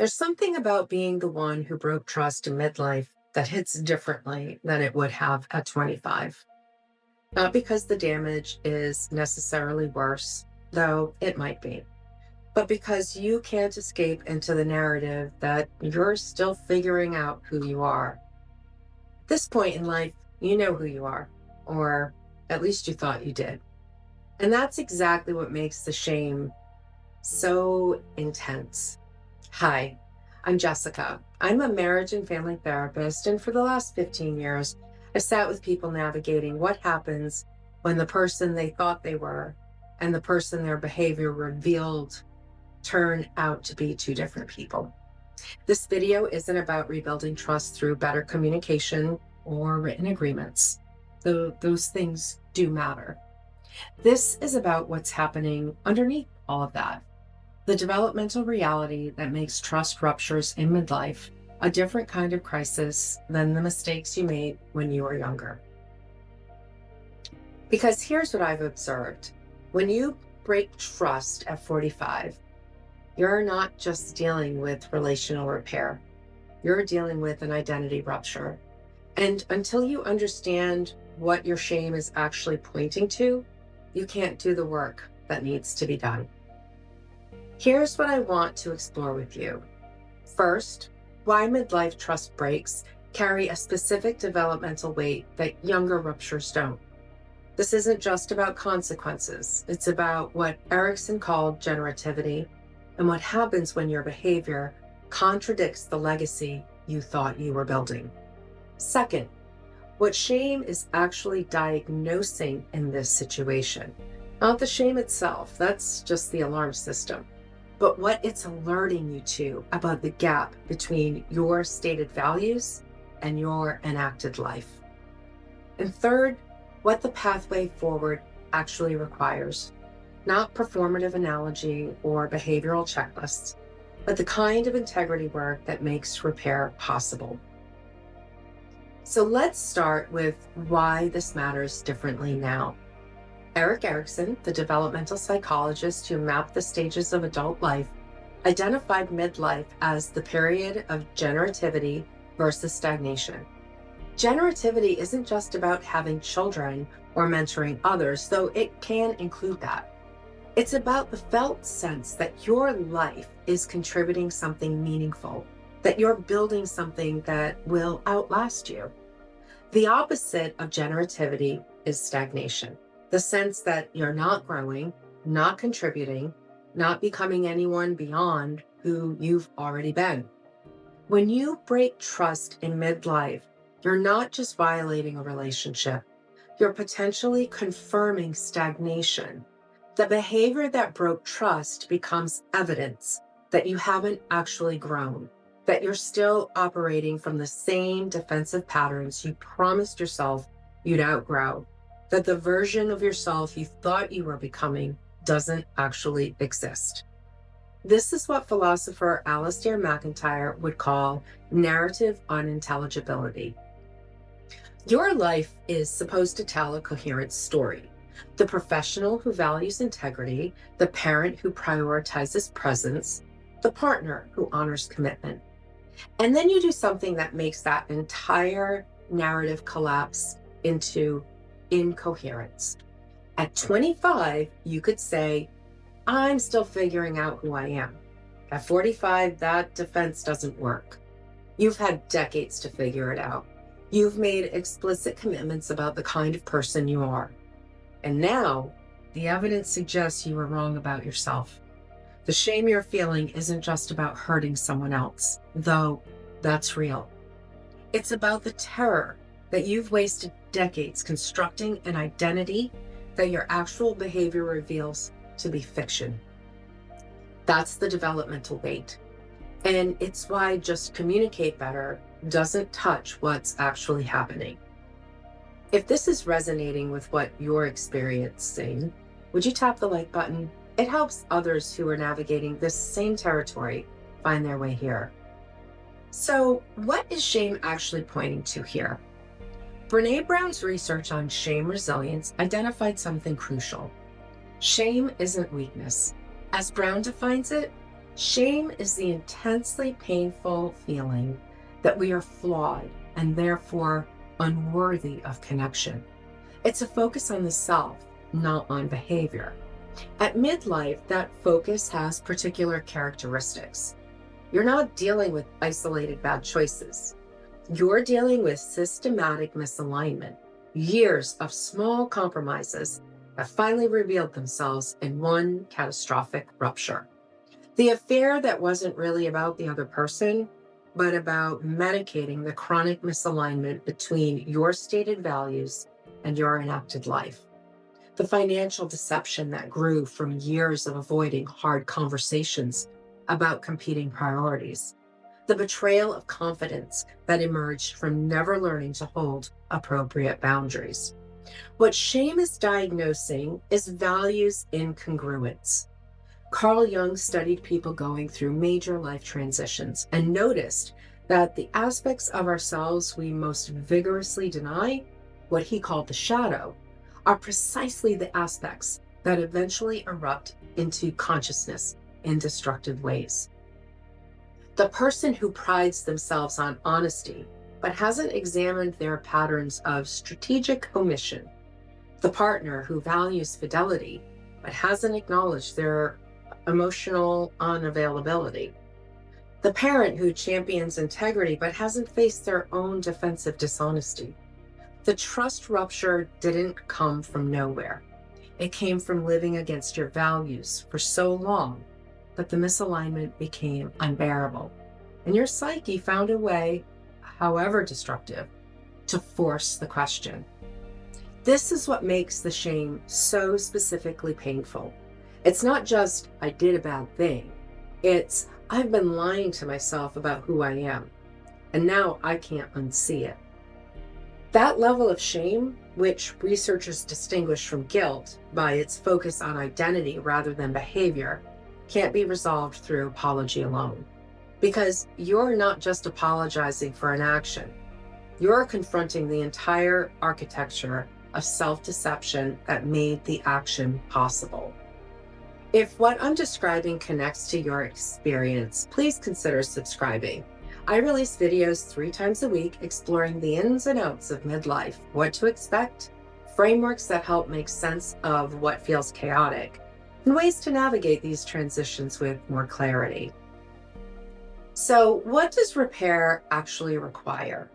There's something about being the one who broke trust in midlife that hits differently than it would have at 25. Not because the damage is necessarily worse, though it might be, but because you can't escape into the narrative that you're still figuring out who you are. At this point in life, you know who you are, or at least you thought you did. And that's exactly what makes the shame so intense. Hi, I'm Jessica. I'm a marriage and family therapist, and for the last 15 years, I've sat with people navigating what happens when the person they thought they were and the person their behavior revealed turn out to be two different people. This video isn't about rebuilding trust through better communication or written agreements, though those things do matter. This is about what's happening underneath all of that. The developmental reality that makes trust ruptures in midlife a different kind of crisis than the mistakes you made when you were younger. Because here's what I've observed. When you break trust at 45, you're not just dealing with relational repair. You're dealing with an identity rupture. And until you understand what your shame is actually pointing to, you can't do the work that needs to be done. Here's what I want to explore with you. First, why midlife trust breaks carry a specific developmental weight that younger ruptures don't. This isn't just about consequences. It's about what Erickson called generativity and what happens when your behavior contradicts the legacy you thought you were building. Second, what shame is actually diagnosing in this situation. Not the shame itself, that's just the alarm system, but what it's alerting you to about the gap between your stated values and your enacted life. And third, what the pathway forward actually requires. Not performative analogy or behavioral checklists, but the kind of integrity work that makes repair possible. So let's start with why this matters differently now. Erik Erikson, the developmental psychologist who mapped the stages of adult life, identified midlife as the period of generativity versus stagnation. Generativity isn't just about having children or mentoring others, though it can include that. It's about the felt sense that your life is contributing something meaningful, that you're building something that will outlast you. The opposite of generativity is stagnation. The sense that you're not growing, not contributing, not becoming anyone beyond who you've already been. When you break trust in midlife, you're not just violating a relationship, you're potentially confirming stagnation. The behavior that broke trust becomes evidence that you haven't actually grown, that you're still operating from the same defensive patterns you promised yourself you'd outgrow, that the version of yourself you thought you were becoming doesn't actually exist. This is what philosopher Alasdair MacIntyre would call narrative unintelligibility. Your life is supposed to tell a coherent story. The professional who values integrity, the parent who prioritizes presence, the partner who honors commitment. And then you do something that makes that entire narrative collapse into incoherence. At 25, you could say, I'm still figuring out who I am. At 45, that defense doesn't work. You've had decades to figure it out. You've made explicit commitments about the kind of person you are. And now, the evidence suggests you were wrong about yourself. The shame you're feeling isn't just about hurting someone else, though that's real. It's about the terror that you've wasted decades constructing an identity that your actual behavior reveals to be fiction. That's the developmental weight. And it's why just communicate better doesn't touch what's actually happening. If this is resonating with what you're experiencing, would you tap the like button? It helps others who are navigating this same territory find their way here. So, what is shame actually pointing to here? Brené Brown's research on shame resilience identified something crucial. Shame isn't weakness. As Brown defines it, Shame is the intensely painful feeling that we are flawed and therefore unworthy of connection. It's a focus on the self, not on behavior. At midlife, that focus has particular characteristics. You're not dealing with isolated bad choices. You're dealing with systematic misalignment, years of small compromises that finally revealed themselves in one catastrophic rupture. The affair that wasn't really about the other person, but about medicating the chronic misalignment between your stated values and your enacted life. The financial deception that grew from years of avoiding hard conversations about competing priorities. The betrayal of confidence that emerged from never learning to hold appropriate boundaries. What shame is diagnosing is values incongruence. Carl Jung studied people going through major life transitions and noticed that the aspects of ourselves we most vigorously deny, what he called the shadow, are precisely the aspects that eventually erupt into consciousness in destructive ways. The person who prides themselves on honesty but hasn't examined their patterns of strategic omission. The partner who values fidelity but hasn't acknowledged their emotional unavailability. The parent who champions integrity but hasn't faced their own defensive dishonesty. The trust rupture didn't come from nowhere. It came from living against your values for so long that the misalignment became unbearable. And your psyche found a way, however destructive, to force the question. This is what makes the shame so specifically painful. It's not just, I did a bad thing. It's, I've been lying to myself about who I am, and now I can't unsee it. That level of shame, which researchers distinguish from guilt by its focus on identity rather than behavior, can't be resolved through apology alone. Because you're not just apologizing for an action, you're confronting the entire architecture of self-deception that made the action possible. If what I'm describing connects to your experience, please consider subscribing. I release videos 3 times a week exploring the ins and outs of midlife, what to expect, frameworks that help make sense of what feels chaotic, and ways to navigate these transitions with more clarity. So, what does repair actually require?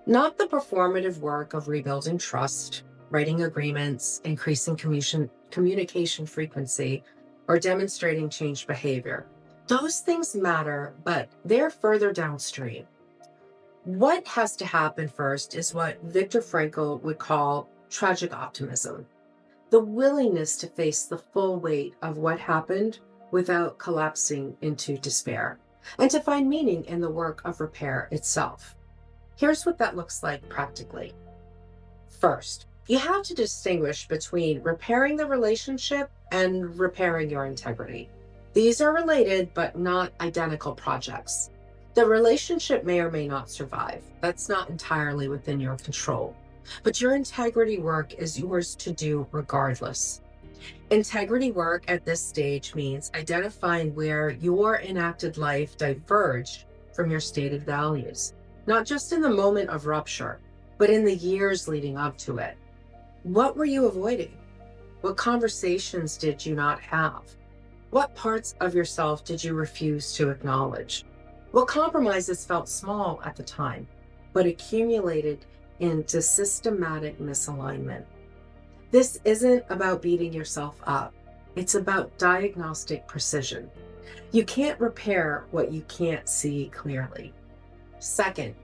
Not the performative work of rebuilding trust, writing agreements, increasing communication frequency, or demonstrating changed behavior. Those things matter, but they're further downstream. What has to happen first is what Viktor Frankl would call tragic optimism, the willingness to face the full weight of what happened without collapsing into despair, and to find meaning in the work of repair itself. Here's what that looks like practically. First, you have to distinguish between repairing the relationship and repairing your integrity. These are related but not identical projects. The relationship may or may not survive. That's not entirely within your control. But your integrity work is yours to do regardless. Integrity work at this stage means identifying where your enacted life diverged from your stated values, not just in the moment of rupture, but in the years leading up to it. What were you avoiding? What conversations did you not have? What parts of yourself did you refuse to acknowledge? What compromises felt small at the time, but accumulated into systematic misalignment? This isn't about beating yourself up. It's about diagnostic precision. You can't repair what you can't see clearly. Second,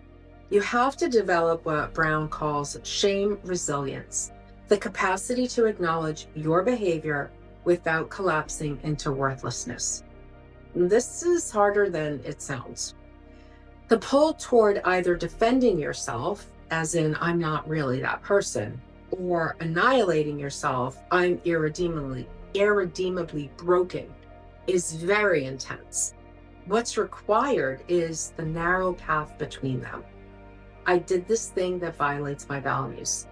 you have to develop what Brown calls shame resilience, the capacity to acknowledge your behavior without collapsing into worthlessness. This is harder than it sounds. The pull toward either defending yourself, as in, I'm not really that person, or annihilating yourself, I'm irredeemably broken, is very intense. What's required is the narrow path between them. I did this thing that violates my values.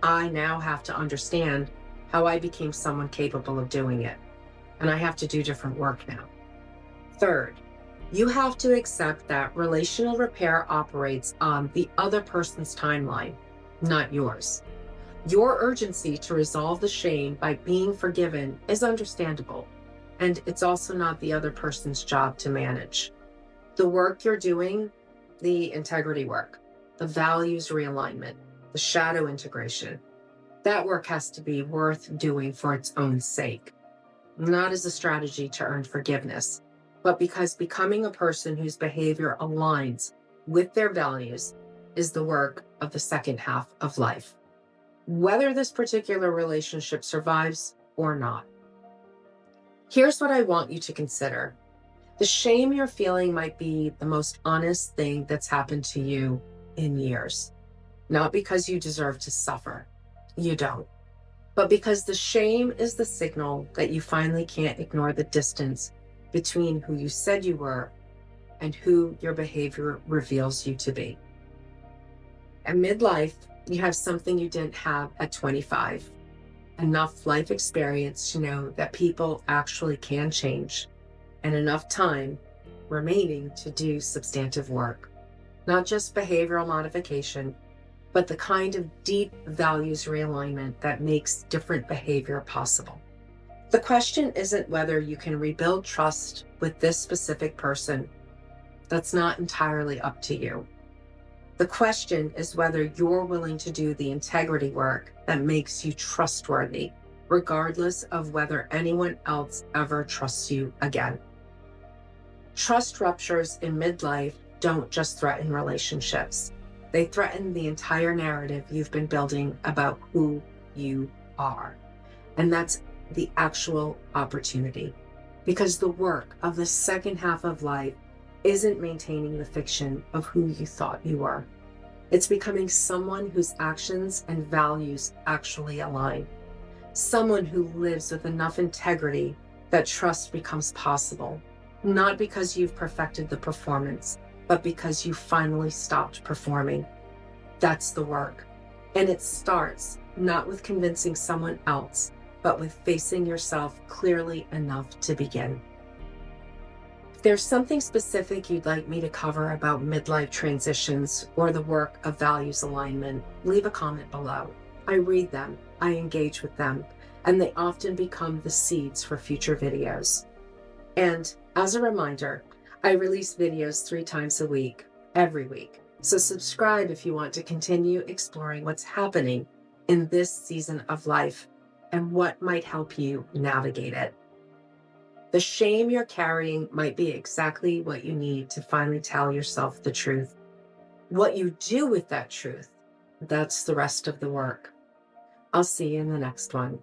I now have to understand how I became someone capable of doing it, and I have to do different work now. Third, you have to accept that relational repair operates on the other person's timeline, not yours. Your urgency to resolve the shame by being forgiven is understandable, and it's also not the other person's job to manage. The work you're doing, the integrity work, the values realignment, the shadow integration, that work has to be worth doing for its own sake, not as a strategy to earn forgiveness, but because becoming a person whose behavior aligns with their values is the work of the second half of life, whether this particular relationship survives or not. Here's what I want you to consider. The shame you're feeling might be the most honest thing that's happened to you in years, not because you deserve to suffer. You don't. But because the shame is the signal that you finally can't ignore the distance between who you said you were and who your behavior reveals you to be. At midlife, you have something you didn't have at 25. Enough life experience to know that people actually can change, and enough time remaining to do substantive work. Not just behavioral modification, but the kind of deep values realignment that makes different behavior possible. The question isn't whether you can rebuild trust with this specific person. That's not entirely up to you. The question is whether you're willing to do the integrity work that makes you trustworthy, regardless of whether anyone else ever trusts you again. Trust ruptures in midlife don't just threaten relationships. They threaten the entire narrative you've been building about who you are. And that's the actual opportunity. Because the work of the second half of life isn't maintaining the fiction of who you thought you were. It's becoming someone whose actions and values actually align. Someone who lives with enough integrity that trust becomes possible. Not because you've perfected the performance, but because you finally stopped performing. That's the work. And it starts not with convincing someone else, but with facing yourself clearly enough to begin. If there's something specific you'd like me to cover about midlife transitions or the work of values alignment, leave a comment below. I read them, I engage with them, and they often become the seeds for future videos. And as a reminder, I release videos 3 times a week, every week. So subscribe if you want to continue exploring what's happening in this season of life and what might help you navigate it. The shame you're carrying might be exactly what you need to finally tell yourself the truth. What you do with that truth, that's the rest of the work. I'll see you in the next one.